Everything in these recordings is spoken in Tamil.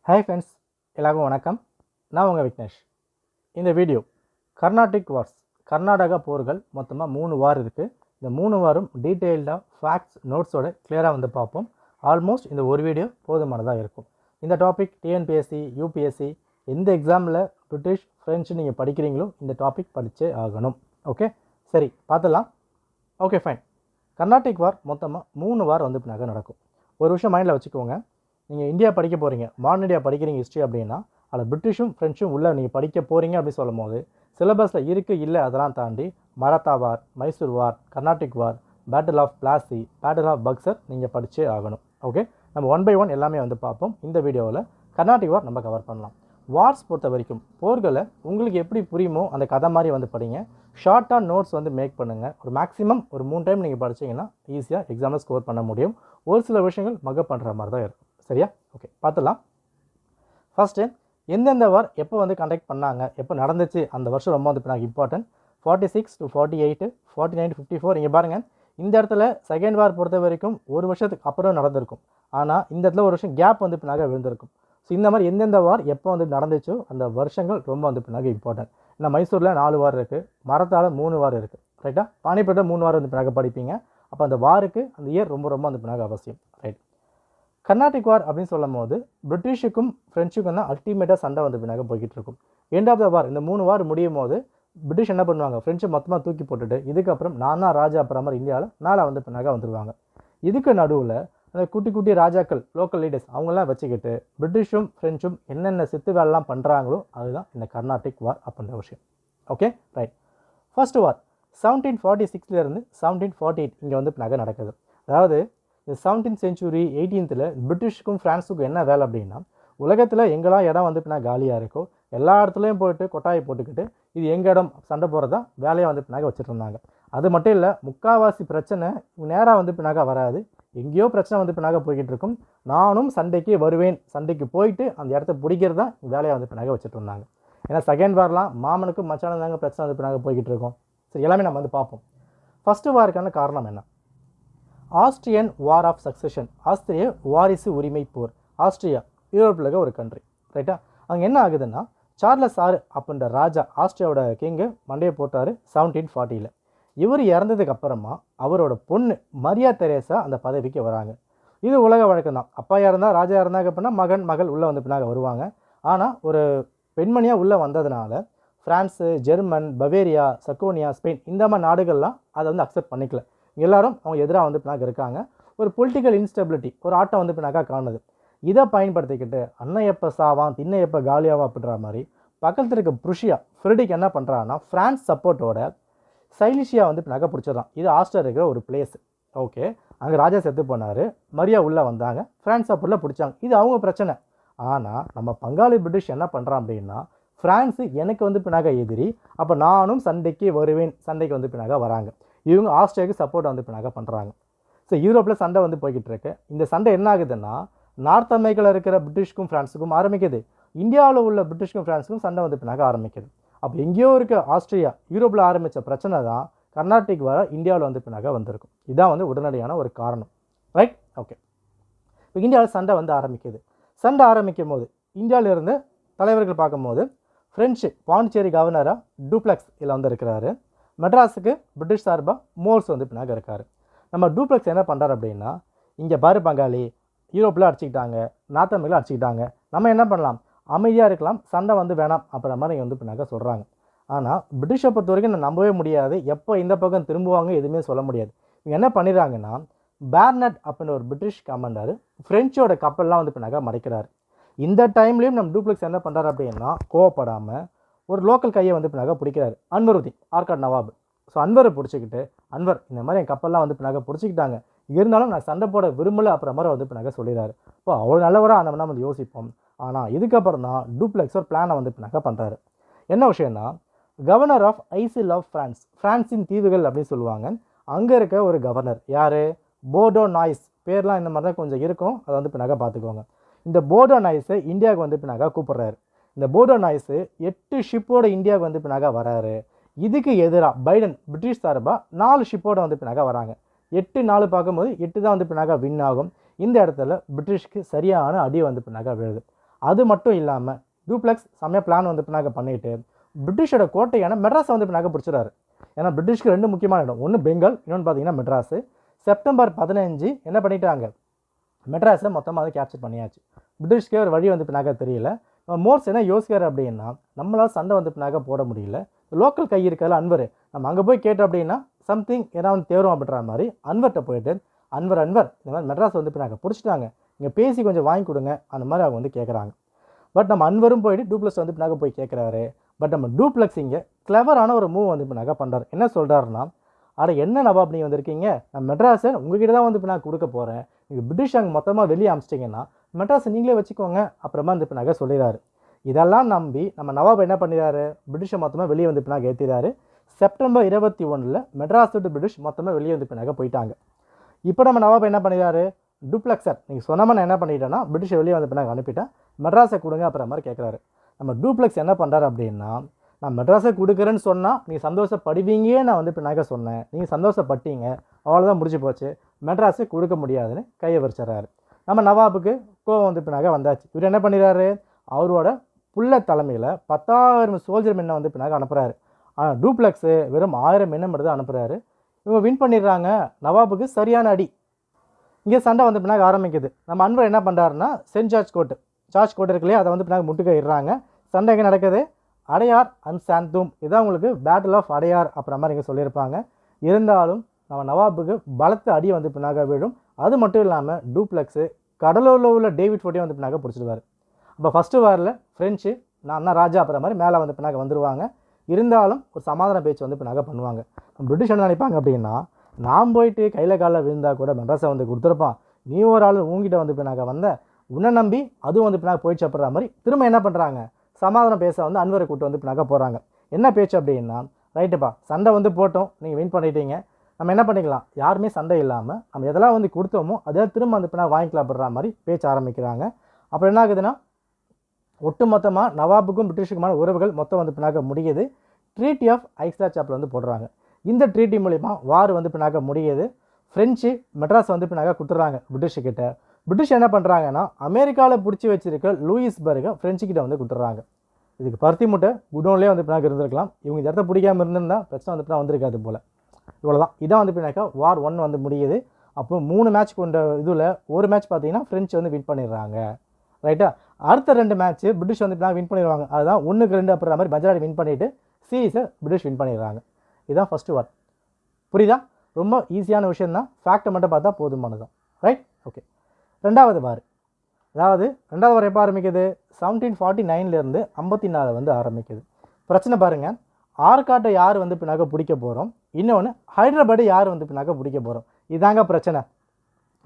ஹாய் ஃப்ரெண்ட்ஸ், எல்லாருக்கும் வணக்கம். நான் உங்கள் விக்னேஷ். இந்த வீடியோ கர்நாடிக் வார்ஸ், கர்நாடகா போர்கள் மொத்தமாக 3 வார் இருக்குது. இந்த 3 வாரும் டீட்டெயில்டாக ஃபேக்ட்ஸ் நோட்ஸோட கிளியராக வந்து பார்ப்போம். ஆல்மோஸ்ட் இந்த ஒரு வீடியோ போதுமானதாக இருக்கும். இந்த டாபிக் டிஎன்பிஎஸ்சி, யூபிஎஸ்சி எந்த எக்ஸாமில் பிரிட்டிஷ், ஃப்ரெஞ்சு நீங்கள் படிக்கிறீங்களோ இந்த டாபிக் படித்தே ஆகணும். ஓகே, சரி பார்த்துலாம். Okay fine. கர்நாடிக் வார் மொத்தமாக 3 வார் வந்து பின்னாக நடக்கும். ஒரு விஷயம் மைண்டில் வச்சுக்கோங்க. நீங்கள் இந்தியா படிக்க போகிறீங்க, மாடர்ன் இந்தியா படிக்கிறீங்க ஹிஸ்ட்ரி அப்படின்னா, அதில் பிரிட்டிஷும் ஃப்ரெஞ்சும் உள்ளே நீங்கள் படிக்க போகிறீங்க அப்படின்னு சொல்லும் போது சிலபஸில் இருக்குது இல்லை அதெல்லாம் தாண்டி Maratha war, Mysore war, Carnatic war, battle of Plassey, battle of Buxar நீங்கள் படித்தே ஆகணும். ஓகே, நம்ம 1 by 1 எல்லாமே வந்து பார்ப்போம். இந்த வீடியோவில் கர்நாடிக் வார் நம்ம கவர் பண்ணலாம். வார்ஸ் பொறுத்த வரைக்கும் போர்களை உங்களுக்கு எப்படி புரியுமோ அந்த கதை மாதிரி வந்து படிங்க. ஷார்ட்டாக நோட்ஸ் வந்து மேக் பண்ணுங்கள். ஒரு மேக்ஸிமம் ஒரு 3 டைம் நீங்கள் படிச்சிங்கன்னா ஈஸியாக எக்ஸாமில் ஸ்கோர் பண்ண முடியும். ஒரு சில விஷயங்கள் மகப் பண்ணுற மாதிரி தான் இருக்கும். சரியா? ஓகே, பார்த்துலாம். ஃபஸ்ட்டு எந்தெந்த வார் எப்போ வந்து கண்டக்ட் பண்ணாங்க, எப்போ நடந்துச்சு, அந்த வருஷம் ரொம்ப வந்து இப்போ இம்பார்ட்டன்ட். 46 to 48, 49 to 54. இங்கே பாருங்கள், இந்த இடத்துல செகண்ட் வார் பொறுத்த வரைக்கும் ஒரு வருஷத்துக்கு அப்புறம் நடந்திருக்கும். ஆனால் இந்த இடத்துல ஒரு வருஷம் கேப் வந்து பின்னாக விழுந்திருக்கும். ஸோ இந்த மாதிரி எந்தெந்த வார் எப்போ வந்து நடந்துச்சோ அந்த வருஷங்கள் ரொம்ப வந்து பின்னாக இம்பார்ட்டன்ட். ஏன்னா மைசூரில் 4 வார் இருக்குது, மரத்தால் 3 வார் இருக்குது. ரைட்டாக? பானிபட்டில் 3 வார் வந்து பின்னாக படிப்பீங்க. அப்போ அந்த வாருக்கு அந்த இயர் ரொம்ப ரொம்ப வந்து பின்னாக அவசியம். ரைட். கர்நாடிக் வார் அப்படின்னு சொல்லும் போது பிரிட்டிஷுக்கும் ஃப்ரெஞ்சுக்கும் தான் அல்டிமேட்டாக சண்டை வந்து பின்னாக போய்கிட்டு இருக்கும். எண்ட் ஆஃப் த வார், இந்த 3 வார் முடியும் போது பிரிட்டிஷ் என்ன பண்ணுவாங்க, ஃப்ரெஞ்சு மொத்தமாக தூக்கி போட்டுட்டு இதுக்கப்புறம் நான் தான் ராஜா அப்புறம் மாதிரி இந்தியாவில் மேலே வந்து பின்னாக வந்துடுவாங்க. இதுக்கு நடுவில் அந்த குட்டி குட்டி ராஜாக்கள், லோக்கல் லீடர்ஸ் அவங்களாம் வச்சுக்கிட்டு பிரிட்டிஷும் ஃப்ரெஞ்சும் என்னென்ன சித்து வேலைலாம் பண்ணுறாங்களோ அதுதான் இந்த கர்நாடிக் வார் அப்படின்ற விஷயம். Okay right. ஃபர்ஸ்ட் வார் 1746 1748 இங்கே வந்து பின்னாக நடக்குது. அதாவது இந்த 17th century 18th பிரிட்டிஷுக்கும் ஃப்ரான்ஸுக்கும் என்ன வேலை அப்படின்னா, உலகத்தில் எங்கெல்லாம் இடம் வந்து பின்னா காலியாக இருக்கோ எல்லா இடத்துலையும் போயிட்டு கொட்டாயை போட்டுக்கிட்டு இது எங்கள் இடம் சண்டை போகிறதா வேலையை வந்து பின்னாக வச்சுட்டு இருந்தாங்க. அது மட்டும் இல்லை, முக்கால்வாசி பிரச்சனை நேராக வந்து பின்னாக வராது, எங்கேயோ பிரச்சனை வந்து பின்னாக போய்கிட்டு இருக்கும். நானும் சண்டைக்கு வருவேன், சண்டைக்கு போயிட்டு அந்த இடத்த பிடிக்கிறது தான் வேலையை வந்து பின்னாக வச்சுட்டு இருந்தாங்க. ஏன்னா செகண்ட் வார்லாம் மாமனுக்கும் மச்சானும் தாங்க பிரச்சனை வந்து பின்னாக போய்கிட்டு இருக்கும். சரி, எல்லாமே நம்ம வந்து பார்ப்போம். ஃபஸ்ட்டு வாருக்கான காரணம் என்ன? ஆஸ்ட்ரியன் வார் ஆஃப் சக்சஷன், ஆஸ்திரிய வாரிசு உரிமை போர். ஆஸ்ட்ரியா யூரோப்பில் இருக்க ஒரு கண்ட்ரி. ரைட்டா? அங்கே என்ன ஆகுதுன்னா, சார்லஸ் 6 அப்படின்ற ராஜா ஆஸ்ட்ரியாவோட கிங்கு மண்டையை போட்டார் 1740. இவர் இறந்ததுக்கு அப்புறமா அவரோட பொண்ணு மரியா தெரேசா அந்த பதவிக்கு வராங்க. இது உலக வழக்கம் தான். அப்பா இறந்தா ராஜா இருந்தாங்க அப்படின்னா மகன் மகள் உள்ளே வந்து பின்னாக வருவாங்க. ஆனால் ஒரு பெண்மணியாக உள்ளே வந்ததுனால ஃப்ரான்ஸு, ஜெர்மன், பவேரியா, சக்கோனியா, ஸ்பெயின் இந்த மாதிரி நாடுகள்லாம் அதை வந்து அக்செப்ட் பண்ணிக்கல. எல்லாரும் அவங்க எதிராக வந்து பின்னாக இருக்காங்க. ஒரு பொலிட்டிக்கல் இன்ஸ்டெபிலிட்டி, ஒரு ஆட்டம் வந்து பின்னாக காணுது. இதை பயன்படுத்திக்கிட்டு அண்ணன் எப்போ சாவான் திண்ணை எப்போ காலியாவா அப்படின்ற மாதிரி பக்கத்தில் இருக்க புருஷியா ஃப்ரெடிக் என்ன பண்ணுறான்னா ஃப்ரான்ஸ் சப்போர்ட்டோட சைலிஷியா வந்து பின்னாக பிடிச்சிடறான். இது ஆஸ்ட்ரியா இருக்கிற ஒரு பிளேஸ். ஓகே, அங்கே ராஜா செத்து போனார், மரியா உள்ளே வந்தாங்க, ஃப்ரான்ஸ் சப்போர்ட்டில் பிடிச்சாங்க. இது அவங்க பிரச்சனை. ஆனால் நம்ம பங்காளி பிரிட்டிஷ் என்ன பண்ணுறான் அப்படின்னா, ஃப்ரான்ஸு எனக்கு வந்து பின்னாக எதிரி, அப்போ நானும் சண்டைக்கு வருவேன், சண்டைக்கு வந்து பின்னாக வராங்க. இவங்க ஆஸ்ட்ரியாவுக்கு சப்போர்ட் வந்து பின்னாக பண்ணுறாங்க. ஸோ யூரோப்பில் சண்டை வந்து போய்கிட்டு இருக்கு. இந்த சண்டை என்ன ஆகுதுன்னா, நார்த் அமெரிக்காவில் இருக்கிற பிரிட்டிஷ்க்கும் ஃப்ரான்ஸுக்கும் ஆரம்பிக்குது, இந்தியாவில் உள்ள பிரிட்டிஷ்க்கும் ஃப்ரான்ஸுக்கும் சண்டை வந்து பின்னாக ஆரம்பிக்குது. அப்போ எங்கேயோ இருக்க ஆஸ்ட்ரியா யூரோப்பில் ஆரம்பித்த பிரச்சனை தான் கர்நாடிக் வார இந்தியாவில் வந்து பின்னாக வந்திருக்கும். இதுதான் வந்து உடனடியான ஒரு காரணம். ரைட்? ஓகே, இப்போ இந்தியாவில் சண்டை வந்து ஆரம்பிக்குது. சண்டை ஆரம்பிக்கும் போது இந்தியாவிலிருந்து தலைவர்கள் பார்க்கும்போது ஃப்ரெஞ்சு பாண்டிச்சேரி கவர்னராக டூப்ளெக்ஸ் இதில் வந்து இருக்கிறாரு. மெட்ராஸுக்கு பிரிட்டிஷ் சார்பாக மோர்ஸ் வந்து பின்னாக இருக்கார். நம்ம டூப்ளெக்ஸ் என்ன பண்ணுறாரு அப்படின்னா, இங்கே பாரு பங்காளி, யூரோப்பில் அடிச்சுக்கிட்டாங்க, நார்த் அமெரிக்காவில் அடிச்சுக்கிட்டாங்க, நம்ம என்ன பண்ணலாம், அமைதியாக இருக்கலாம், சண்டை வந்து வேணாம் அப்படின்ற மாதிரி வந்து பின்னாக சொல்கிறாங்க. ஆனால் பிரிட்டிஷை பொறுத்த வரைக்கும் நான் நம்பவே முடியாது, எப்போ இந்த பக்கம் திரும்புவாங்க எதுவுமே சொல்ல முடியாது. இவங்க என்ன பண்ணிடுறாங்கன்னா, பேர்னட் அப்படின்னு ஒரு பிரிட்டிஷ் கமாண்டர் ஃப்ரெஞ்சோட கப்பல்லாம் வந்து பின்னாக மறைக்கிறார். இந்த டைம்லேயும் நம்ம டூப்ளெக்ஸ் என்ன பண்ணுறாரு அப்படின்னா, கோவப்படாமல் ஒரு லோக்கல் கையை வந்து பின்னாக பிடிக்கிறாரு, அன்வருதீன் ஆர்காட் நவாப். ஸோ அன்வரை பிடிச்சிக்கிட்டு, அன்வர் இந்த மாதிரி என் கப்பல்லாம் வந்து பின்னாக பிடிச்சிக்கிட்டாங்க, இருந்தாலும் நான் சண்டை போட விரும்பலை அப்புறம் மாதிரி வந்து பின்னாக சொல்லிடுறாரு. இப்போ அவ்வளோ நல்லவராக அந்த நம்ம யோசிப்போம். ஆனால் இதுக்கப்புறம் தான் டூப்ளெக்ஸ் ஒரு பிளானை வந்து பின்னாக பண்ணுறாரு. என்ன விஷயம்னா, governor of isle of France, ஃப்ரான்ஸின் தீவுகள் அப்படின்னு சொல்லுவாங்க, அங்கே இருக்க ஒரு கவர்னர் யார், போர்டோ நாய்ஸ். பேர்லாம் இந்த மாதிரி தான் கொஞ்சம் இருக்கும், அதை வந்து பின்னாக பார்த்துக்கோங்க. இந்த போர்டோ நாய்ஸை இந்தியாவுக்கு வந்து பின்னாக கூப்பிட்றாரு. இந்த போர்டோ நாய்ஸு 8 ஷிப்போட இந்தியாவுக்கு வந்து பின்னாக வராரு. இதுக்கு எதிராக பைடன் பிரிட்டிஷ் சார்பாக 4 ஷிப்போட வந்து பின்னாக வராங்க. 8-4 பார்க்கும்போது 8 தான் வந்து பின்னாக வின் ஆகும். இந்த இடத்துல பிரிட்டிஷ்க்கு சரியான அடி வந்து பின்னாக விழுது. அது மட்டும் இல்லாமல் டூப்ளெக்ஸ் செம்மையாக பிளான் வந்து பின்னாக பண்ணிவிட்டு பிரிட்டிஷோட கோட்டையான மெட்ராஸை வந்து பின்னாக பிடிச்சிடாரு. ஏன்னா பிரிட்டிஷ்க்கு 2 முக்கியமான இடம், ஒன்று பெங்கால், இன்னொன்று பார்த்தீங்கன்னா மெட்ராஸு. செப்டம்பர் 15 என்ன பண்ணிட்டாங்க, மெட்ராஸை மொத்தமாக அதை கேப்சர் பண்ணியாச்சு. பிரிட்டிஷ்க்கே ஒரு வழி வந்து பின்னாக தெரியல. மோர்ஸ் என்ன யோசிக்கிறார் அப்படின்னா, நம்மளால் சண்டை வந்து பின்னாக போட முடியல, லோக்கல் கை இருக்கிறதுல அன்வர், நம்ம அங்கே போய் கேட்டோம் அப்படின்னா சம்திங் ஏன்னா வந்து தேரும் அப்படின்ற மாதிரி அன்வர்கிட்ட போயிட்டு, அன்வர் இந்த மாதிரி மெட்ராஸ் வந்து பின்னாக பிடிச்சிட்டாங்க, இங்கே பேசி கொஞ்சம் வாங்கி கொடுங்க அந்த மாதிரி அவங்க வந்து கேட்குறாங்க. பட் நம்ம அன்வரும் போயிட்டு டூப்ளெக்ஸ் வந்து பின்னாக போய் கேட்குறாரு. பட் நம்ம டூப்ளெக்ஸ் இங்கே கிளவரான ஒரு மூவ் வந்து பின்னாக பண்ணுறாரு. என்ன சொல்கிறாருன்னா, அட என்ன நவாப் நீங்கள் வந்திருக்கீங்க, நான் மெட்ராஸை உங்ககிட்ட தான் வந்து பின்னாக கொடுக்க போகிறேன், நீங்கள் பிரிட்டிஷ் அங்கே மொத்தமாக வெளியே அமிச்சிட்டிங்கன்னா மெட்ராஸை நீங்களே வச்சுக்கோங்க அப்புறமா வந்து பின்னாக சொல்லிடுறாரு. இதெல்லாம் நம்பி நம்ம நவாப் என்ன பண்ணிடுறாரு, பிரிட்டிஷை மொத்தமாக வெளியே வந்து பின்னாக ஏற்றிறாரு. செப்டம்பர் 21 மெட்ராஸ் விட்டு பிரிட்டிஷ் மொத்தமாக வெளியே வந்து பின்னாக போயிட்டாங்க. இப்போ நம்ம நவாப் என்ன பண்ணிடுறாரு, டூப்ளெக்ஸர் நீங்கள் சொன்ன நான் என்ன பண்ணிட்டேன்னா பிரிட்டிஷை வெளியே வந்து பின்னாக அனுப்பிட்டேன், மெட்ராஸை கொடுங்க அப்புறம் மாதிரி கேட்குறாரு. நம்ம டூப்ளெக்ஸ் என்ன பண்ணுறாரு அப்படின்னா, நான் மெட்ராஸை கொடுக்குறேன்னு சொன்னால் நீங்கள் சந்தோஷப்படுவீங்கே நான் வந்து பின்னாக சொன்னேன், நீங்கள் சந்தோஷப்பட்டீங்க, அவ்வளோதான் முடிஞ்சு போச்சு, மெட்ராஸை கொடுக்க முடியாதுன்னு கையை வரிச்சிட்றாரு. நம்ம நவாபுக்கு கோவம் வந்து பின்னாக வந்தாச்சு. இவர் என்ன பண்ணிடுறாரு, அவரோட புள்ள தலைமையில் 10,000 சோல்ஜர் மென்னை வந்து பின்னாக அனுப்புகிறாரு. ஆனால் டூப்ளெக்ஸு வெறும் 1000 மென்னை மட்டும் தான் அனுப்புகிறாரு. இவங்க வின் பண்ணிடுறாங்க. நவாபுக்கு சரியான அடி. இங்கே சண்டை வந்து பின்னாக ஆரம்பிக்குது. நம்ம அன்வர் என்ன பண்ணுறாருன்னா, சென்ட் ஜார்ஜ் கோட் இருக்குல்லையே, அதை வந்து பின்னாக முட்டுக்கிடுறாங்க. சண்டை எங்கே நடக்குது, அடையார் அண்ட் சாந்தூம், இதான் உங்களுக்கு பேட்டில் ஆஃப் அடையார் அப்புறம் மாதிரி இங்கே சொல்லியிருப்பாங்க. இருந்தாலும் நம்ம நவாபுக்கு பலத்த அடி வந்து பின்னாக விழும். அது மட்டும் இல்லாமல் டூப்ளெக்ஸு கடலூரில் உள்ள டேவிட் ஃபோர்ட்டையும் வந்து பின்னாக பிடிச்சிடுவார். அப்போ ஃபஸ்ட்டு வாரில் ஃப்ரெஞ்சு நான் தான் ராஜா அப்புறம் மாதிரி மேலே வந்து பின்னாக வந்துடுவாங்க. இருந்தாலும் ஒரு சமாதான பேச்சு வந்து பின்னாக பண்ணுவாங்க. பிரிட்டிஷ் என்ன நினைப்பாங்க அப்படின்னா, நான் போயிட்டு கையில் காலில் விழுந்தால் கூட மெட்ராஸை வந்து கொடுத்துருப்பான், நீ ஒரு ஆள் உங்ககிட்ட வந்து பின்னாக வந்த, உன்னை நம்பி அதுவும் வந்து பின்னாக போயிடுச்சு அப்படின்ற மாதிரி திரும்ப என்ன பண்ணுறாங்க, சமாதானம் பேச வந்து அன்வரை கூட்டு வந்து பின்னாக போகிறாங்க. என்ன பேச்சு அப்படின்னா, ரைட்டுப்பா சண்டை வந்து போட்டோம், நீங்கள் வின் பண்ணிட்டீங்க, நம்ம என்ன பண்ணிக்கலாம், யாருமே சண்டை இல்லாமல் நம்ம எதெல்லாம் வந்து கொடுத்தோமோ அதெல்லாம் திரும்ப வந்து பின்னாக வாங்கிக்கலாம் அப்படின்ற மாதிரி பேச்சு ஆரம்பிக்கிறாங்க. அப்புறம் என்ன ஆகுதுன்னா, ஒட்டு மொத்தமாக நவாபுக்கும் பிரிட்டிஷுக்குமான உறவுகள் மொத்தம் வந்து பின்னாக முடியுது. ட்ரீட்டி ஆஃப் ஐக்ஸ்ட்ராச்சாப்பில் வந்து போடுறாங்க. இந்த ட்ரீட்டி மூலிமா வார் வந்து பின்னாக முடியுது. ஃப்ரெஞ்சு மெட்ராஸ் வந்து பின்னாக கொடுத்துட்றாங்க பிரிட்டிஷுக்கிட்ட. பிரிட்டிஷ் என்ன பண்ணுறாங்கன்னா, அமெரிக்காவில் பிடிச்சி வச்சிருக்க லூயிஸ்பர்கை ஃப்ரெஞ்சுக்கிட்ட வந்து கொடுத்துட்றாங்க. இதுக்கு பருத்தி முட்டை குடோன்லேயே வந்து பின்னாக இருந்திருக்கலாம், இவங்க இந்த இடத்த பிடிக்காமல் இருந்திருந்தால் பிரச்சனை வந்து பின்னா வந்திருக்காது போல். இவ்வளோதான். இதான் வந்து பின்னாக்கா வார் 1 வந்து முடியுது. அப்போ 3 மேட்ச் கொண்ட இதில் ஒரு மேட்ச் பார்த்தீங்கன்னா ஃப்ரெஞ்சு வந்து வின் பண்ணிடுறாங்க. ரைட்டா, அடுத்த 2 மேட்ச்சு பிரிட்டிஷ் வந்து பின்னாக வின் பண்ணிடுவாங்க. அதுதான் 1-2 அப்படின்ற மாதிரி பஞ்சாலி வின் பண்ணிவிட்டு சீரீஸை பிரிட்டிஷ் வின் பண்ணிடுறாங்க. இதுதான் ஃபஸ்ட்டு வார். புரியுதா? ரொம்ப ஈஸியான விஷயம் தான், ஃபேக்டை மட்டும் பார்த்தா போதுமானதான். Right, okay. ரெண்டாவது வார், அதாவது ரெண்டாவது வார் எப்போ ஆரம்பிக்குது, 1749 54 வந்து ஆரம்பிக்குது. பிரச்சனை பாருங்கள், ஆற்காட்டை யார் வந்து பின்னாக பிடிக்க போகிறோம், இன்னொன்று ஹைதராபாடு யார் வந்து பின்னாக பிடிக்க போகிறோம். இதாங்க பிரச்சனை.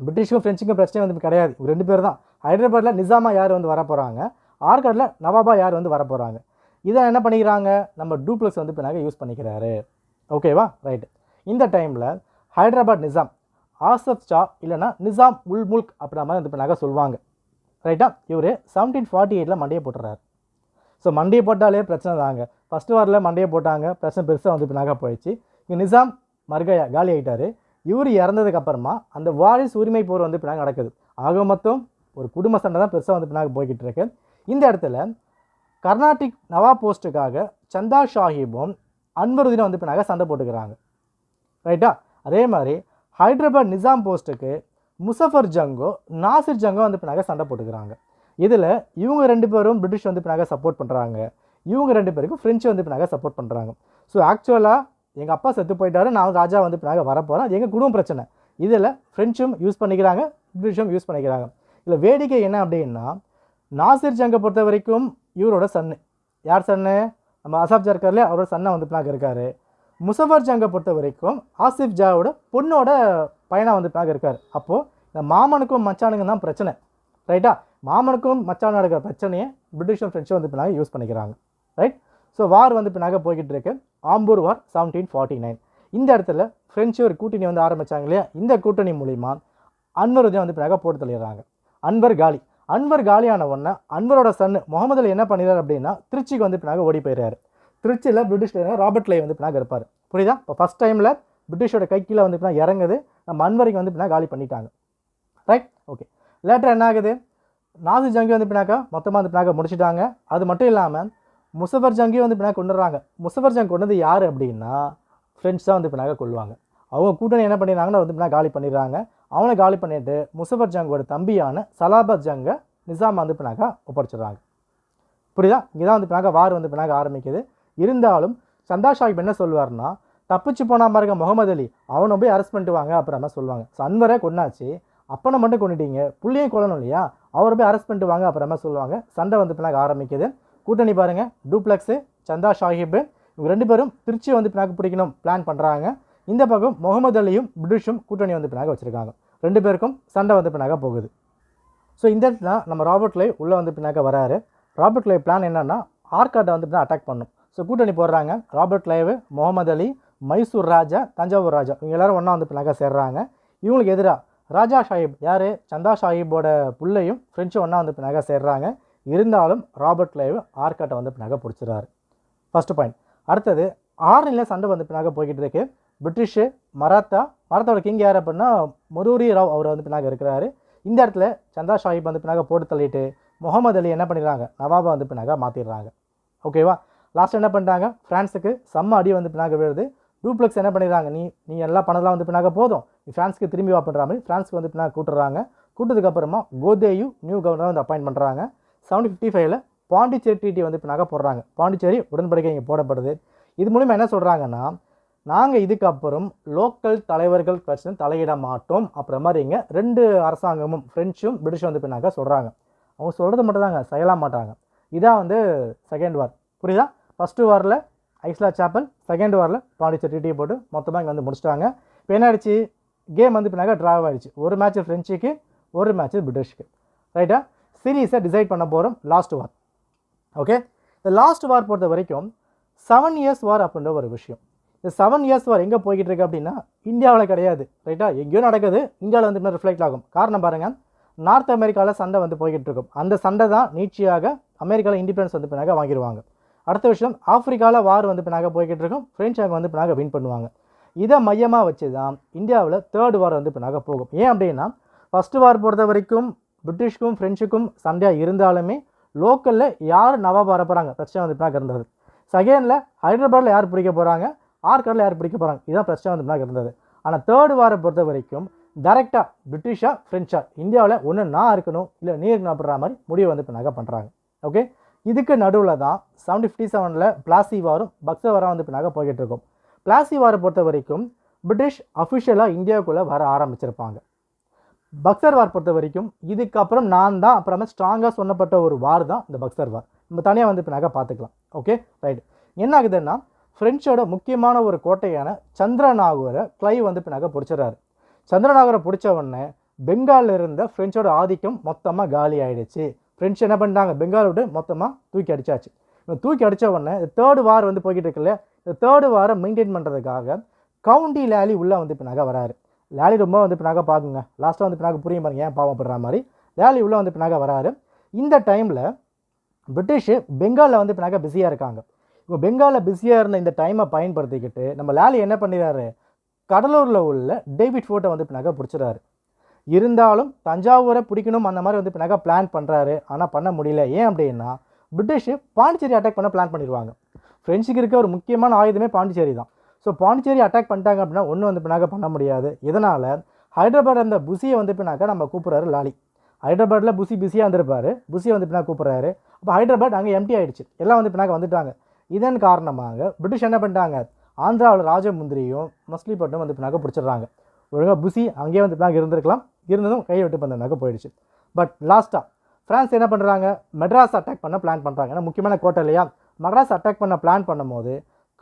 பிரிட்டிஷுக்கும் ஃப்ரெஞ்சுக்கும் பிரச்சனை வந்து கிடையாது, 2 பேர் தான். ஹைதராபாத்தில் நிசாமா யார் வந்து வர போகிறாங்க, ஆற்காட்டில் நவாபா யார் வந்து வர போகிறாங்க. இதை என்ன பண்ணிக்கிறாங்க, நம்ம டூப்ளெக்ஸ் வந்து பின்னாக யூஸ் பண்ணிக்கிறாரு. ஓகேவா, ரைட்டு. இந்த டைமில் ஹைதராபாத் நிசாம் ஆசஃப் ஷா இல்லைனா நிசாம் உல் முல்க் அப்படின்ற மாதிரி வந்து பின்னாக சொல்லுவாங்க. ரைட்டா, இவர் 1748 மண்டையை போட்டுறாரு. ஸோ மண்டையை போட்டாலே பிரச்சனை தாங்க. ஃபஸ்ட்டு வாரில் மண்டையை போட்டாங்க, பிரச்சனை பெருசாக வந்து பின்னாக போயிடுச்சு. இங்கே நிசாம் மர்கையா காலி ஆகிட்டார். இவர் இறந்ததுக்கப்புறமா அந்த வாரிசு உரிமை போர் வந்து பின்னாக நடக்குது. ஆக மொத்தம் ஒரு குடும்ப சண்டை தான் பெருசாக வந்து பின்னாக போய்கிட்டு இருக்கு. இந்த இடத்துல கர்நாடிக் நவாப் போஸ்ட்டுக்காக சந்தா ஷாஹிப்பும் அன்வருதீனும் வந்து பின்னாக சண்டை போட்டுக்கிறாங்க. ரைட்டா, அதே மாதிரி ஹைதராபாத் நிசாம் போஸ்ட்டுக்கு முசஃபர் ஜங்கோ நாசிர் ஜங்கோ வந்து பின்னாக சண்டை போட்டுக்கிறாங்க. இதில் இவங்க 2 பேரும் பிரிட்டிஷ் வந்து பின்னாக சப்போர்ட் பண்ணுறாங்க, இவங்க 2 பேருக்கும் ஃப்ரெஞ்சு வந்து பின்னாக சப்போர்ட் பண்ணுறாங்க. ஸோ ஆக்சுவலாக எங்கள் அப்பா செத்து போயிட்டாரு, நான் ராஜா வந்து பின்னாக வரப்போகிறேன், அது எங்கள் குடும்ப பிரச்சனை. இதில் ஃப்ரெஞ்சும் யூஸ் பண்ணிக்கிறாங்க, பிரிட்டிஷும் யூஸ் பண்ணிக்கிறாங்க. இதில் வேடிக்கை என்ன அப்படின்னா, நாசிர் ஜங்கை பொறுத்த வரைக்கும் இவரோட சன்னு, யார் சன்னு, நம்ம அசாப் ஜர்கர்லே அவரோட சன்னை வந்து பின்னாக இருக்கார். முசஃபர் ஜங்கை பொறுத்த வரைக்கும் ஆசிஃப் ஜாவோட பொண்ணோட பையனாக வந்து பின்னாக இருக்கார். அப்போது இந்த மாமனுக்கும் மச்சானுக்கும் தான் பிரச்சனை. ரைட்டா, மாமனுக்கும் மச்சான் நடக்கிற பிரச்சனையை பிரிட்டிஷும் ஃப்ரெஞ்சும் வந்து பின்னாக யூஸ் பண்ணிக்கிறாங்க. ரைட், ஸோ வார் வந்து பின்னாக போய்கிட்டு இருக்கு. ஆம்பூர் வார் 1749. இந்த இடத்துல ஃப்ரெஞ்சு ஒரு கூட்டணி வந்து ஆரம்பித்தாங்க இல்லையா, இந்த கூட்டணி மூலிமா அன்வருதீன் வந்து பின்னாக போட்டு தள்ளிடுறாங்க. அன்வர் காலியான உடனே அன்வரோட சன்னு முகமது அலி என்ன பண்ணிடுறாரு அப்படின்னா, திருச்சிக்கு வந்து பின்னாக ஓடி போயிடுறாரு. திருச்சியில் பிரிட்டிஷ் ராபர்ட் கிளைவ் வந்து பின்னாக இருப்பார். புரியுதா? இப்போ ஃபஸ்ட் டைமில் பிரிட்டிஷோட கை கீழே வந்து பின்னாக இறங்குது, நம்ம அன்வருக்கு வந்து பின்னாக காலி பண்ணிட்டாங்க. Right, okay. லேட்டர் என்ன ஆகுது, நாசிர் ஜங்கி வந்து பின்னாக்கா மொத்தமாக வந்து பின்னாக்க முடிச்சிட்டாங்க. அது மட்டும் இல்லாமல் முசஃபர் ஜங்கி வந்து பின்னாக்க கொண்டுறாங்க. முசஃபர் ஜங் கொண்டது யார் அப்படின்னா ஃப்ரெண்ட்ஸ் தான் வந்து பின்னாக்க கொள்வாங்க. அவங்க கூட்டணி என்ன பண்ணிடுறாங்கன்னா வந்து பின்னாக்க காலி பண்ணிடுறாங்க. அவனை காலி பண்ணிவிட்டு முசஃபர் ஜங்கோட தம்பியான சலாபத் ஜங்கை நிசாம் வந்து பின்னாக்கா ஒப்படைச்சிடுறாங்க. புரியுதா? இங்கே தான் வந்து பின்னாக்க வார் வந்து பின்னாக்க ஆரம்பிக்குது. இருந்தாலும் சந்தா சாஹிப் என்ன சொல்லுவார்னா, தப்பிச்சு போனால் பாருங்க முகமது அலி, அவனை போய் அரெஸ்ட் பண்ணிட்டு வாங்க அப்புறமா சொல்லுவாங்க. ஸோ அன்வரை கொண்டாச்சு, அப்பனை மட்டும் கொண்டுட்டீங்க, புள்ளையும் கொள்ளணும் இல்லையா, அவரை போய் அரெஸ்ட் பண்ணிட்டு வாங்க அப்புறமா சொல்லுவாங்க. சண்டை வந்து பின்னாக்க ஆரம்பிக்குது. கூட்டணி பாருங்கள், டூப்ளெக்ஸு, சந்தா சாஹிப், இவங்க 2 பேரும் திருச்சி வந்து பின்னாக்க பிடிக்கணும் பிளான் பண்ணுறாங்க. இந்த பக்கம் முகமது அலியும் பிரிட்டிஷும் கூட்டணி வந்து பின்னாக்க வச்சுருக்காங்க. 2 பேருக்கும் சண்டை வந்து பின்னாக்க போகுது. ஸோ இந்த இடத்துல நம்ம ராபர்ட் கிளைவ் உள்ளே வந்து பின்னாக்க வராரு. ராபர்ட் கிளைவ் பிளான் என்னென்னா ஆர்காட்டை வந்து பின்னா அட்டாக் பண்ணும். ஸோ கூட்டணி போடுறாங்க. ராபர்ட் கிளைவ், முகமது அலி, மைசூர் ராஜா, தஞ்சாவூர் ராஜா, இவங்க எல்லோரும் ஒன்றா வந்து பின்னாக்க சேர்றாங்க. இவங்களுக்கு எதிராக ராஜா சாஹிப், யார், சந்தா சாஹிப்போட பிள்ளையும் ஃப்ரெண்ட்ஸும் ஒன்றா வந்து பின்னாக்க சேர்றாங்க. இருந்தாலும் ராபர்ட் கிளைவ் ஆர்காட்டை வந்து பின்னாக்க பிடிச்சிடறாரு. First point. அடுத்தது ஆர்னில் சண்டை வந்து பின்னாக்க போய்கிட்டு இருக்கு. பிரிட்டிஷு, மராத்தாவோட கிங் யார் அப்படின்னா மரூரி ராவ், அவர் வந்து பின்னாக்க இருக்கிறாரு. இந்த இடத்துல சந்தா சாஹிப் வந்து பின்னாக்க போட்டு தள்ளிட்டு முகமது அலி என்ன பண்ணிடுறாங்க, நவாபை வந்து பின்னாக்க மாற்றிடுறாங்க. ஓகேவா? லாஸ்ட் என்ன பண்ணிட்டாங்க, ஃப்ரான்ஸுக்கு செம்ம அடி வந்து பின்னாக்க விழுது. டூப்ளெக்ஸ் என்ன பண்ணிடுறாங்க, நீ எல்லா பணம்லாம் வந்து பின்னாக்க போதும், நீ ஃப்ரான்ஸுக்கு திரும்பி வா பண்ணுற மாதிரி ஃப்ரான்ஸுக்கு வந்து பின்னாக்க கூட்டுறாங்க. கூட்டதுக்கப்புறமா கோதேயு நியூ கவர்னர் வந்து அப்பாயின்ட் பண்ணுறாங்க. 1755 பாண்டிச்சேரி ட்ரீட்டி வந்து பின்னாக்க போடுறாங்க. பாண்டிச்சேரி உடன்படிக்கை இங்கே போடப்படுது. இது மூலிமா என்ன சொல்கிறாங்கன்னா, நாங்கள் இதுக்கப்புறம் லோக்கல் தலைவர்கள் பிரச்சனை தலையிட மாட்டோம் அப்புறம் மாதிரி இங்கே 2 அரசாங்கமும் ஃப்ரெஞ்சும் பிரிட்டிஷும் வந்து பின்னாக்க சொல்கிறாங்க. அவங்க சொல்கிறது மட்டும் தாங்க, செய்யலாம் மாட்டாங்க. இதான் வந்து செகண்ட் வார். புரியுதா? ஃபஸ்ட்டு வாரில் ஐஸ்லா சாப்பல், செகண்ட் வாரில் பாண்டிச்சேரி ட்ரீட்டியை போட்டு மொத்தமாக இங்கே வந்து முடிச்சிட்டாங்க. இப்போ என்ன ஆயிடுச்சு, கேம் வந்து பின்னாக்க ட்ராவ் ஆகிடுச்சு. ஒரு மேட்ச் ஃப்ரெஞ்சுக்கு, ஒரு மேட்ச் பிரிட்டிஷ்க்கு. ரைட்டா? சீரீஸை டிசைட் பண்ண போகிறோம் லாஸ்ட் வார். ஓகே, இந்த லாஸ்ட் வார் பொறுத்த வரைக்கும் 7 இயர்ஸ் வார் அப்படின்ற ஒரு விஷயம். இந்த 7 இயர்ஸ் வார் எங்கே போய்கிட்டு இருக்கு அப்படின்னா இந்தியாவில் கிடையாது. ரைட்டா? எங்கேயோ நடக்குது, இந்தியாவில் வந்து இன்னும் ரிஃப்ளெக்ட் ஆகும். காரணம் பாருங்கள், நார்த் அமெரிக்காவில் சண்டை வந்து போய்கிட்டு இருக்கும். அந்த சண்டை தான் நீட்சியாக அமெரிக்காவில் இண்டிபெண்டன்ஸ் வந்து பின்னாக வாங்கிடுவாங்க. அடுத்த விஷயம், ஆஃப்ரிக்காவில் வார் வந்து பின்னாக போய்கிட்டு இருக்கும். ஃப்ரெஞ்ச் அங்கே வந்து பின்னாக வின் பண்ணுவாங்க. இதை மையமாக வச்சு தான் இந்தியாவில் 3rd வார் வந்து பின்னாக போகும். ஏன் அப்படின்னா, ஃபஸ்ட்டு வார் பொறுத்த வரைக்கும் பிரிட்டிஷ்க்கும் ஃப்ரெஞ்சுக்கும் சண்டையாக இருந்தாலுமே லோக்கலில் யார் நவாப் வர போகிறாங்க பிரச்சனை வந்து பின்னாக இருந்தது. செகண்டில் ஹைதராபாத்தில் யார் பிடிக்க போகிறாங்க, ஆர்காட்டில் யார் பிடிக்க போகிறாங்க, இதான் பிரச்சனை வந்து பின்னாக இருந்தது. ஆனால் 3rd வாரை பொறுத்த வரைக்கும் டைரெக்டாக பிரிட்டிஷா ஃப்ரெஞ்சா இந்தியாவில் ஒன்று நான் இருக்கணும் இல்லை நீ இருக்கணும் அப்படின்ற மாதிரி முடிவு வந்து பின்னாக பண்ணுறாங்க. ஓகே, இதுக்கு நடுவில் தான் 1757 பிளாசி வாரும் பக்சர் வாரம் வந்து பின்னாக போய்கிட்டு இருக்கும். பிளாசி வாரை பொறுத்த வரைக்கும் பிரிட்டிஷ் அஃபிஷியலாக இந்தியாவுக்குள்ளே வர ஆரம்பிச்சிருப்பாங்க. பக்சர் வார் பொறுத்த வரைக்கும் இதுக்கப்புறம் நான் தான் அப்புறமா ஸ்ட்ராங்காக சொன்னப்பட்ட ஒரு வார் தான் இந்த பக்சர் வார். நம்ம தனியாக வந்து பின்னாக பார்த்துக்கலாம். Okay, right. என்ன ஆகுதுன்னா, ஃப்ரெஞ்சோட முக்கியமான ஒரு கோட்டையான சந்திரநாகூரை கிளைவ் வந்து பின்னாக பிடிச்சிடறாரு. சந்திரநாகரை பிடிச்ச உடனே பெங்காலில் இருந்த ஃப்ரெஞ்சோட ஆதிக்கம் மொத்தமாக காலி ஆகிடுச்சு. ஃப்ரெஞ்சு என்ன பண்ணிட்டாங்க, பெங்கால் விட்டு மொத்தமாக தூக்கி அடிச்சாச்சு. தூக்கி அடித்த உடனே 3rd வார் வந்து போய்கிட்டு இருக்குல்ல, இந்த 3rd வாரை மெயின்டைன் பண்ணுறதுக்காக கவுண்டி லேலி உள்ளே வந்து பின்னாக வராரு. லேலி ரொம்ப வந்து பின்னாக பார்க்குங்க, லாஸ்ட்டாக வந்து பின்னாக புரியும் பாருங்க ஏன் பாவப்படுற மாதிரி. லேலி உள்ளே வந்து பின்னாக வராரு. இந்த டைமில் பிரிட்டிஷு பெங்காலில் வந்து பின்னாக பிஸியாக இருக்காங்க. இப்போ பெங்காலில் பிஸியாக இருந்த இந்த டைமை பயன்படுத்திக்கிட்டு நம்ம லேலி என்ன பண்ணிடுறாரு, கடலூரில் உள்ள டேவிட் ஃபோர்ட்டை வந்து பின்னாக பிடிச்சிடாரு. இருந்தாலும் தஞ்சாவூரை பிடிக்கணும் அந்த மாதிரி வந்து பின்னாக பிளான் பண்ணுறாரு. ஆனால் பண்ண முடியல. ஏன் அப்படின்னா, பிரிட்டிஷு பாண்டிச்சேரி அட்டாக் பண்ண பிளான் பண்ணிடுவாங்க. ஃப்ரெஞ்சுக்கு இருக்க ஒரு முக்கியமான ஆயுதமே பாண்டிச்சேரி தான். ஸோ பாண்டிச்சேரி அட்டாக் பண்ணிட்டாங்க அப்படின்னா ஒன்றும் வந்து பின்னாக பண்ண முடியாது. இதனால் ஹைதராபாத் அந்த புசியை வந்து பின்னாக்க நம்ம கூப்பிட்றாரு லாலி. ஹைதராபாத்தில் புசி பிஸியாக இருந்திருப்பார், புசியை வந்து பின்னாக கூப்பிட்றாரு. அப்போ ஹைதராபாத் அங்கே எம்டி ஆகிடுச்சு, எல்லாம் வந்து பின்னாக வந்துட்டாங்க. இதன் காரணமாக பிரிட்டிஷ் என்ன பண்ணிட்டாங்க, ஆந்திராவில் ராஜமுந்திரியும் மஸ்லிப்பட்டும் வந்து பின்னாக பிடிச்சிடுறாங்க. ஒழுங்காக புசி அங்கேயே வந்து பின்னாக இருந்திருக்கலாம், இருந்ததும் கையை விட்டு பந்தனாக்க போயிடுச்சு. பட் லாஸ்ட்டாக ஃப்ரான்ஸ் என்ன பண்ணுறாங்க, மெட்ராஸ் அட்டாக் பண்ண பிளான் பண்ணுறாங்க. ஏன்னா முக்கியமான கோட்டை இல்லையா, மெட்ராஸ் அட்டாக் பண்ண பிளான் பண்ணும்போது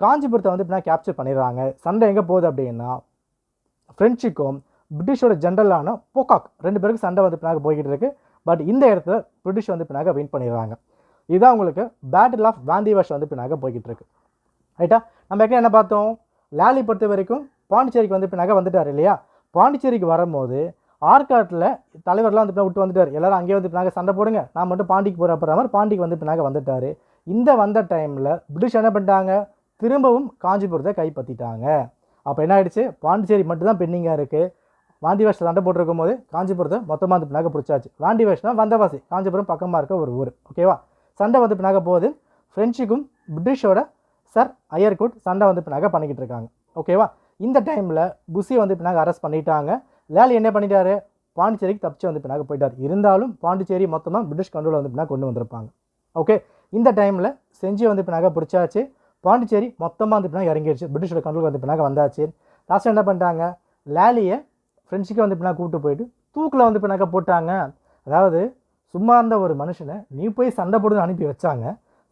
காஞ்சிபுரத்தை வந்து பின்னாக கேப்சர் பண்ணிடுறாங்க. சண்டை எங்கே போகுது அப்படின்னா, ஃப்ரெஞ்சுக்கும் பிரிட்டிஷோட ஜென்ரலான போகாக் 2 பேருக்கு சண்டை வந்து பின்னாக போய்கிட்டு இருக்குது. பட் இந்த இடத்துல பிரிட்டிஷ் வந்து பின்னாக வின் பண்ணிடுறாங்க. இதுதான் உங்களுக்கு பேட்டில் ஆஃப் வாந்திவாஷ் வந்து பின்னாக போய்கிட்டு இருக்கு. ரைட்டா? நம்ம என்ன பார்த்தோம், லாலி பொறுத்த வரைக்கும் பாண்டிச்சேரிக்கு வந்து பின்னாக வந்துட்டார் இல்லையா. பாண்டிச்சேரிக்கு வரும்போது ஆர்காட்டில் தலைவர்லாம் வந்து விட்டு வந்துட்டார். எல்லோரும் அங்கேயே வந்து பின்னாக சண்டை போடுங்க, நான் மட்டும் பாண்டிக்கு போகிற மாதிரி பாண்டிக்கு வந்து பின்னாக வந்துட்டார். இந்த வந்த டைமில் பிரிட்டிஷ் என்ன பண்ணிட்டாங்க, திரும்பவும் காஞ்சிபுரத்தை கைப்பற்றிட்டாங்க. அப்போ என்ன ஆயிடுச்சு, பாண்டிச்சேரி மட்டும்தான் பெண்டிங்காக இருக்குது. வாண்டி வேஷம் சண்டை போட்டிருக்கும் போது காஞ்சிபுரத்தை மொத்தமாக வந்து பின்னாக பிடிச்சாச்சு. வாண்டி வேஷம்னா வந்தவாசி, காஞ்சிபுரம் பக்கமாக இருக்க ஒரு ஊர். ஓகேவா? சண்டை வந்து பின்னாக போகுது. ஃப்ரெஞ்சுக்கும் பிரிட்டிஷோட சர் ஐயர்குட் சண்டை வந்து பின்னாக பண்ணிக்கிட்டு இருக்காங்க. ஓகேவா? இந்த டைமில் புஷி வந்து பின்னாக அரெஸ்ட் பண்ணிட்டாங்க. லேலி என்ன பண்ணிட்டாரு, பாண்டிச்சேரிக்கு தப்பிச்சு வந்து பின்னாக போயிட்டார். இருந்தாலும் பாண்டிச்சேரி மொத்தமாக பிரிட்டிஷ் கண்ட்ரோல் வந்து பின்னாக கொண்டு வந்திருப்பாங்க. ஓகே, இந்த டைமில் செஞ்சி வந்து பின்னாக பிடிச்சாச்சு. பாண்டிச்சேரி மொத்தமாக வந்து பின்னாக இறங்கிடுச்சு, பிரிட்டிஷோட கண்ட்ரோல் வந்து பின்னாக வந்தாச்சு. லாஸ்ட்டாக என்ன பண்ணிட்டாங்க, லேலியை ஃப்ரெண்ட்ஸுக்கு வந்து பின்னாக கூப்பிட்டு போயிட்டு தூக்கில் வந்து பின்னாக்க போட்டாங்க. அதாவது சும்மா இருந்த ஒரு மனுஷனை நீ போய் சண்டை போடுன்னு அனுப்பி வச்சாங்க.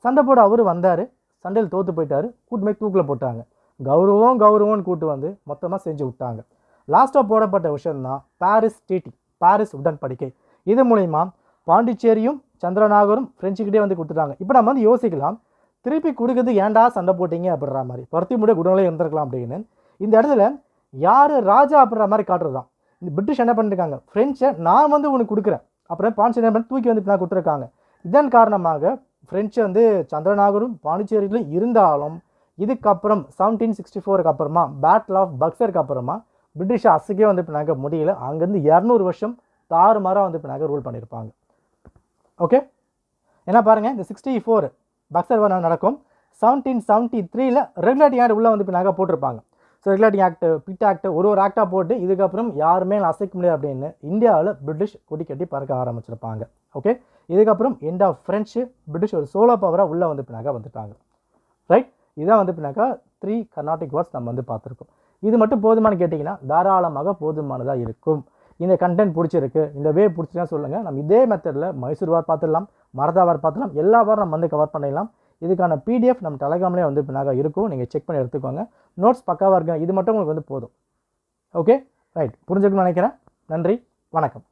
சண்டை போட அவர் வந்தார், சண்டையில் தோற்று போயிட்டார், கூட்டு போய் தூக்கில் போட்டாங்க. கௌரவம்னு கூட்டு வந்து மொத்தமாக செஞ்சு விட்டாங்க. லாஸ்ட்டாக போடப்பட்ட விஷயம்தான் பாரிஸ் ட்ரீட்டி, பாரிஸ் உடன்படிக்கை. இது மூலிமா பாண்டிச்சேரியும் சந்திரநாகரும் ஃப்ரெஞ்சுக்கிட்டே வந்து கொடுத்துட்டாங்க. இப்போ நம்ம வந்து யோசிக்கலாம், திருப்பி கொடுக்குறது ஏன்டா சண்டை போட்டிங்க அப்படின்ற மாதிரி, பருத்தி முடிய குடங்களே இருந்திருக்கலாம் அப்படின்னு. இந்த இடத்துல யார் ராஜா அப்படின்ற மாதிரி காட்டுறது தான். இந்த பிரிட்டிஷ் என்ன பண்ணிருக்காங்க, ஃப்ரெஞ்சை நான் வந்து உனக்கு கொடுக்குறேன், அப்புறம் பாண்டிச்சேரி பண்ணி தூக்கி வந்து நான் கொடுத்துருக்காங்க. இதன் காரணமாக ஃப்ரெஞ்சு வந்து சந்திரநாகரும் பாண்டிச்சேரியிலும் இருந்தாலும் இதுக்கப்புறம் 1764 அப்புறமா பேட்டில் ஆஃப் பக்சருக்கு அப்புறமா பிரிட்டிஷ் அசைக்கே வந்து பின்னாக முடியல. அங்கேருந்து 200 வருஷம் தாறுமாறாக வந்து பின்னாக ரூல் பண்ணியிருப்பாங்க. ஓகே, ஏன்னா பாருங்கள், இந்த 64 பக்சர் நடக்கும். 1773 ரெகுலேட்டிங் ஆக்ட் உள்ளே வந்து பின்னாக போட்டிருப்பாங்க. So regulating act, bit act, ஒரு ஆக்டாக போட்டு இதுக்கப்புறம் யாருமே அசைக்க முடியாது அப்படின்னு இந்தியாவில் பிரிட்டிஷ் கொடி கட்டி பறக்க ஆரம்பிச்சிருப்பாங்க. ஓகே, இதுக்கப்புறம் எண்ட் ஆஃப் ஃப்ரெஞ்சு, பிரிட்டிஷ் ஒரு சோலோ பவராக உள்ளே வந்து பின்னாக வந்துட்டாங்க. ரைட், இதான் வந்து பின்னாக்கா 3 கர்நாடிக் வார்ஸ் நம்ம வந்து பார்த்துருக்கோம். இது மட்டும் போதுமானு கேட்டிங்கன்னா தாராளமாக போதுமானதாக இருக்கும். இந்த கண்டென்ட் பிடிச்சிருக்கு, இந்த வே பிடிச்சிருக்கா சொல்லுங்கள். நம்ம இதே மெத்தடில் மைசூர் வார் பார்த்துடலாம், மரதா வார் பார்த்துடலாம், எல்லா வாரம் நம்ம வந்து கவர் பண்ணிடலாம். இதுக்கான பிடிஎஃப் நம்ம டெலகிராம்லேயே வந்து பின்னாக இருக்கும், நீங்கள் செக் பண்ணி எடுத்துக்கோங்க. நோட்ஸ் பக்காவாக இருக்கும், இது மட்டும் உங்களுக்கு வந்து போதும். ஓகே, ரைட், புரிஞ்சுக்கணும்னு நினைக்கிறேன். நன்றி, வணக்கம்.